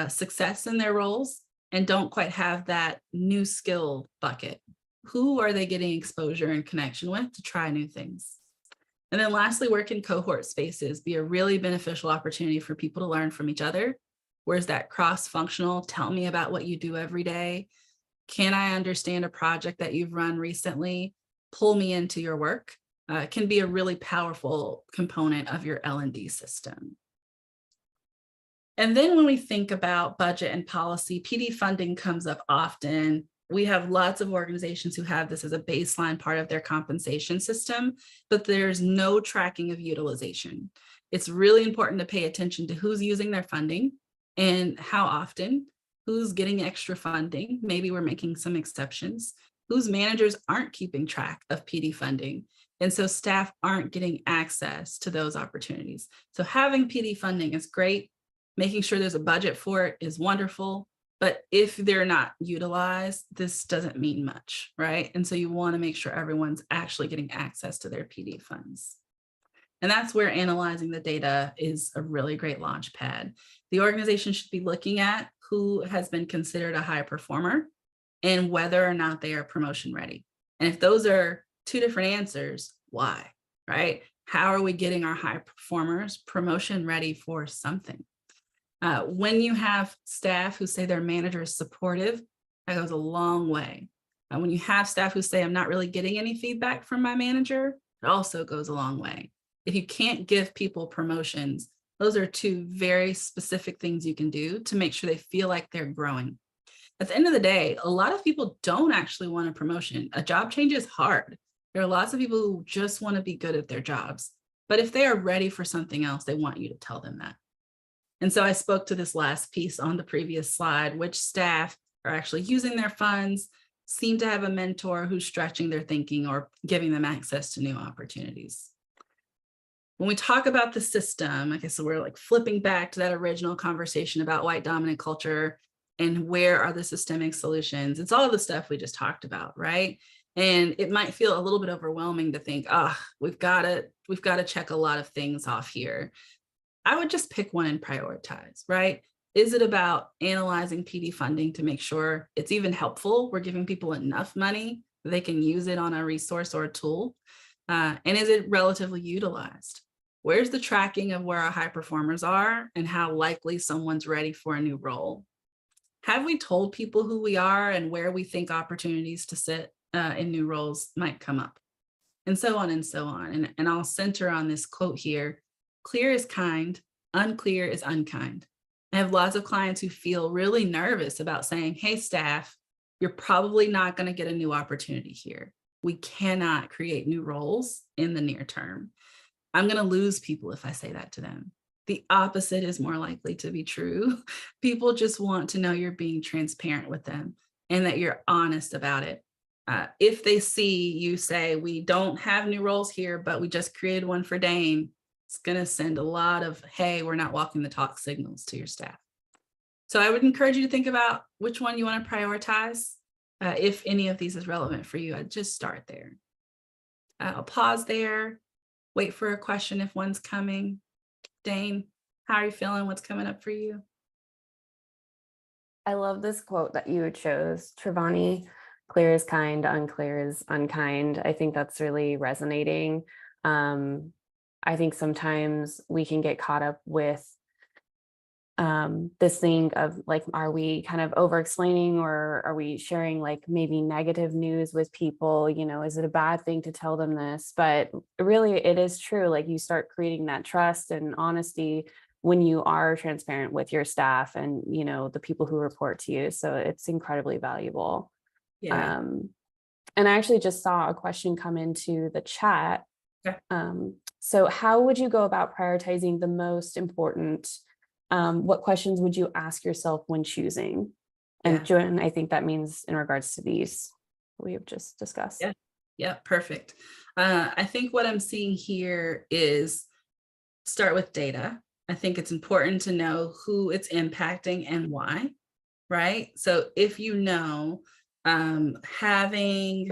success in their roles and don't quite have that new skill bucket. Who are they getting exposure and connection with to try new things? And then lastly, work in cohort spaces, be a really beneficial opportunity for people to learn from each other. Where's that cross-functional? Tell me about what you do every day. Can I understand a project that you've run recently? Pull me into your work. It can be a really powerful component of your L&D system. And then when we think about budget and policy, PD funding comes up often. We have lots of organizations who have this as a baseline part of their compensation system, but there's no tracking of utilization. It's really important to pay attention to who's using their funding and how often, who's getting extra funding. Maybe we're making some exceptions. Whose managers aren't keeping track of PD funding. And so staff aren't getting access to those opportunities. So having PD funding is great. Making sure there's a budget for it is wonderful. But if they're not utilized, this doesn't mean much, right? And so you want to make sure everyone's actually getting access to their PD funds. And that's where analyzing the data is a really great launch pad. The organization should be looking at who has been considered a high performer and whether or not they are promotion ready. And if those are two different answers, why, right? How are we getting our high performers promotion ready for something? When you have staff who say their manager is supportive, that goes a long way. When you have staff who say, I'm not really getting any feedback from my manager, it also goes a long way. If you can't give people promotions, those are two very specific things you can do to make sure they feel like they're growing. At the end of the day, a lot of people don't actually want a promotion. A job change is hard. There are lots of people who just want to be good at their jobs. But if they are ready for something else, they want you to tell them that. And so I spoke to this last piece on the previous slide, which staff are actually using their funds, seem to have a mentor who's stretching their thinking or giving them access to new opportunities. When we talk about the system, okay, so we're like flipping back to that original conversation about white dominant culture and where are the systemic solutions? It's all the stuff we just talked about, right? And it might feel a little bit overwhelming to think, we've got to check a lot of things off here. I would just pick one and prioritize, right? Is it about analyzing PD funding to make sure it's even helpful? We're giving people enough money that they can use it on a resource or a tool. And is it relatively utilized? Where's the tracking of where our high performers are and how likely someone's ready for a new role? Have we told people who we are and where we think opportunities to sit in new roles might come up? And so on and so on. And I'll center on this quote here. Clear is kind, unclear is unkind. I have lots of clients who feel really nervous about saying, hey, staff, you're probably not going to get a new opportunity here. We cannot create new roles in the near term. I'm going to lose people if I say that to them. The opposite is more likely to be true. People just want to know you're being transparent with them and that you're honest about it. If they see you say, we don't have new roles here, but we just created one for Dane, it's going to send a lot of, hey, we're not walking the talk signals to your staff. So I would encourage you to think about which one you want to prioritize. If any of these is relevant for you, I'd just start there. I'll pause there, wait for a question if one's coming. Dane, how are you feeling? What's coming up for you? I love this quote that you chose, Trevani. Clear is kind, unclear is unkind. I think that's really resonating. I think sometimes we can get caught up with this thing of like, are we kind of over explaining, or are we sharing like maybe negative news with people? You know, is it a bad thing to tell them this? But really, it is true. Like, you start creating that trust and honesty when you are transparent with your staff and, you know, the people who report to you. So it's incredibly valuable. Yeah. Um, and I actually just saw a question come into the chat. Okay. So how would you go about prioritizing the most important? What questions would you ask yourself when choosing? And Yeah. Joanne, I think that means in regards to these we have just discussed. Yeah. Yeah. Perfect. I think what I'm seeing here is start with data. I think it's important to know who it's impacting and why, right? So if you know having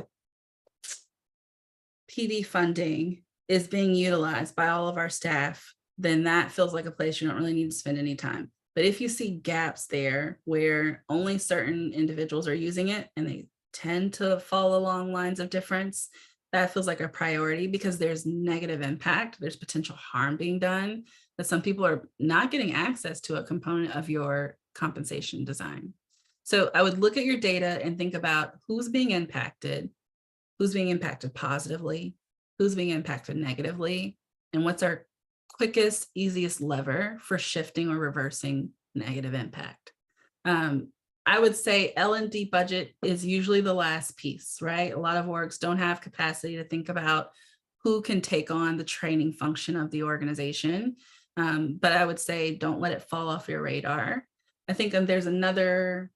PD funding is being utilized by all of our staff, then that feels like a place you don't really need to spend any time. But if you see gaps there where only certain individuals are using it and they tend to fall along lines of difference, that feels like a priority because there's negative impact, there's potential harm being done, that some people are not getting access to a component of your compensation design. So I would look at your data and think about who's being impacted positively, who's being impacted negatively, and what's our quickest, easiest lever for shifting or reversing negative impact. I would say L&D budget is usually the last piece, right? A lot of orgs don't have capacity to think about who can take on the training function of the organization. But I would say don't let it fall off your radar. I think there's another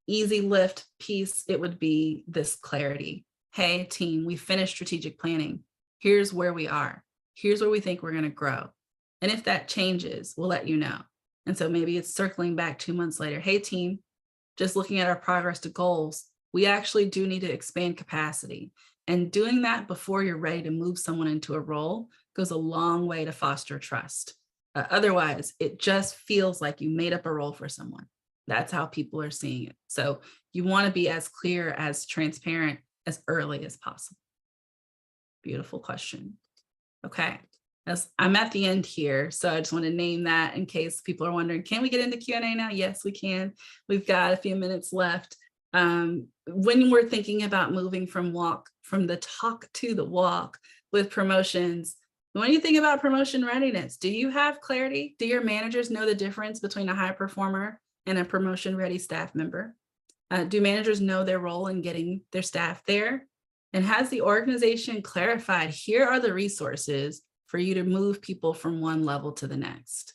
easy lift piece. It would be this clarity. Hey, team, we finished strategic planning. Here's where we are. Here's where we think we're going to grow. And if that changes, we'll let you know. And so maybe it's circling back 2 months later. Hey, team, just looking at our progress to goals, we actually do need to expand capacity. And doing that before you're ready to move someone into a role goes a long way to foster trust. Otherwise, it just feels like you made up a role for someone. That's how people are seeing it. So you want to be as clear, as transparent as early as possible. Beautiful question. Okay. As I'm at the end here, so I just want to name that in case people are wondering, can we get into Q&A now? Yes, we can. We've got a few minutes left. When we're thinking about moving from the talk to the walk with promotions, when you think about promotion readiness, do you have clarity? Do your managers know the difference between a high performer and a promotion ready staff member? Do managers know their role in getting their staff there? And has the organization clarified, here are the resources for you to move people from one level to the next?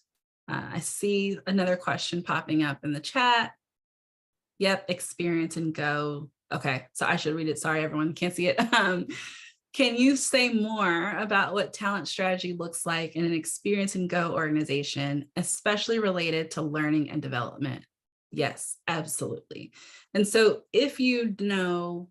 I see another question popping up in the chat. Yep, experience and go. Okay, so I should read it. Sorry, everyone can't see it. Can you say more about what talent strategy looks like in an experience and go organization, especially related to learning and development? Yes, absolutely. And so if you know,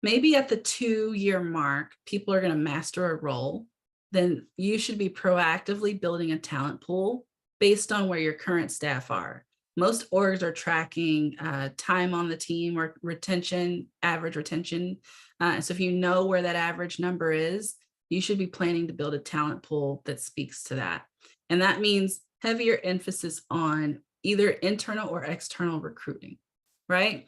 maybe at the 2-year mark, people are going to master a role, then you should be proactively building a talent pool based on where your current staff are. Most orgs are tracking time on the team or retention, average retention. So if you know where that average number is, you should be planning to build a talent pool that speaks to that. And that means heavier emphasis on either internal or external recruiting, right?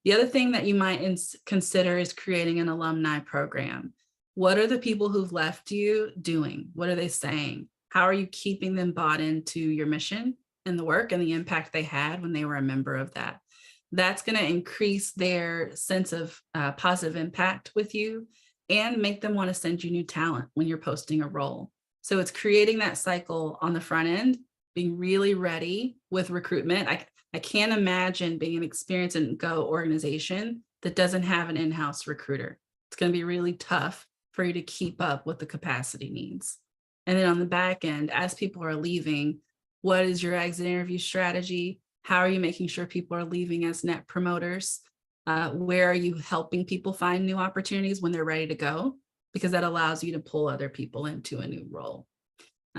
The other thing that you might consider is creating an alumni program. What are the people who've left you doing? What are they saying? How are you keeping them bought into your mission and the work and the impact they had when they were a member of that? That's going to increase their sense of positive impact with you and make them want to send you new talent when you're posting a role. So it's creating that cycle on the front end, being really ready with recruitment. I can't imagine being an experience and go organization that doesn't have an in-house recruiter. It's going to be really tough for you to keep up with the capacity needs. And then on the back end, as people are leaving, what is your exit interview strategy? How are you making sure people are leaving as net promoters? Where are you helping people find new opportunities when they're ready to go? Because that allows you to pull other people into a new role.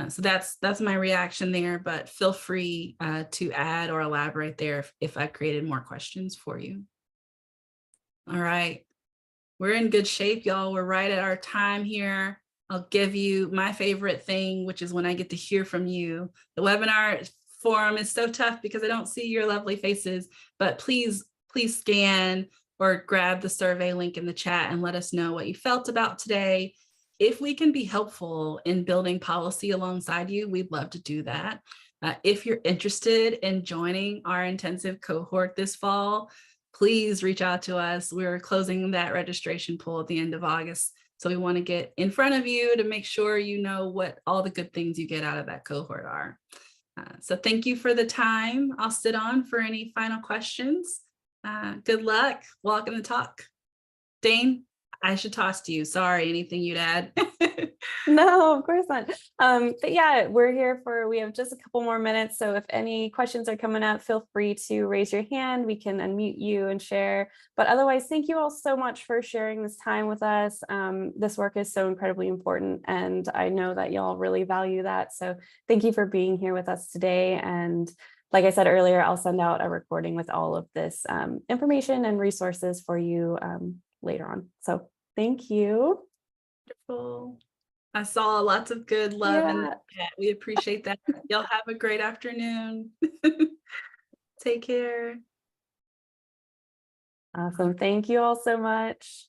So that's my reaction there, but feel free to add or elaborate there if I created more questions for you. All right, we're in good shape, y'all. We're right at our time here. I'll give you my favorite thing, which is when I get to hear from you. The webinar forum is so tough because I don't see your lovely faces, but please scan or grab the survey link in the chat and let us know what you felt about today. If we can be helpful in building policy alongside you, we'd love to do that. If you're interested in joining our intensive cohort this fall, please reach out to us. We're closing that registration pool at the end of August. So we want to get in front of you to make sure you know what all the good things you get out of that cohort are. So thank you for the time. I'll sit on for any final questions. Good luck walking the talk. Dane, I should toss to you. Sorry, anything you'd add? No, of course not. But yeah, we have just a couple more minutes. So if any questions are coming up, feel free to raise your hand. We can unmute you and share. But otherwise, thank you all so much for sharing this time with us. This work is so incredibly important, and I know that y'all really value that. So thank you for being here with us today. And like I said earlier, I'll send out a recording with all of this information and resources for you later on. So thank you. Wonderful. I saw lots of good love in the chat. We appreciate that. Y'all have a great afternoon. Take care. Awesome. Thank you all so much.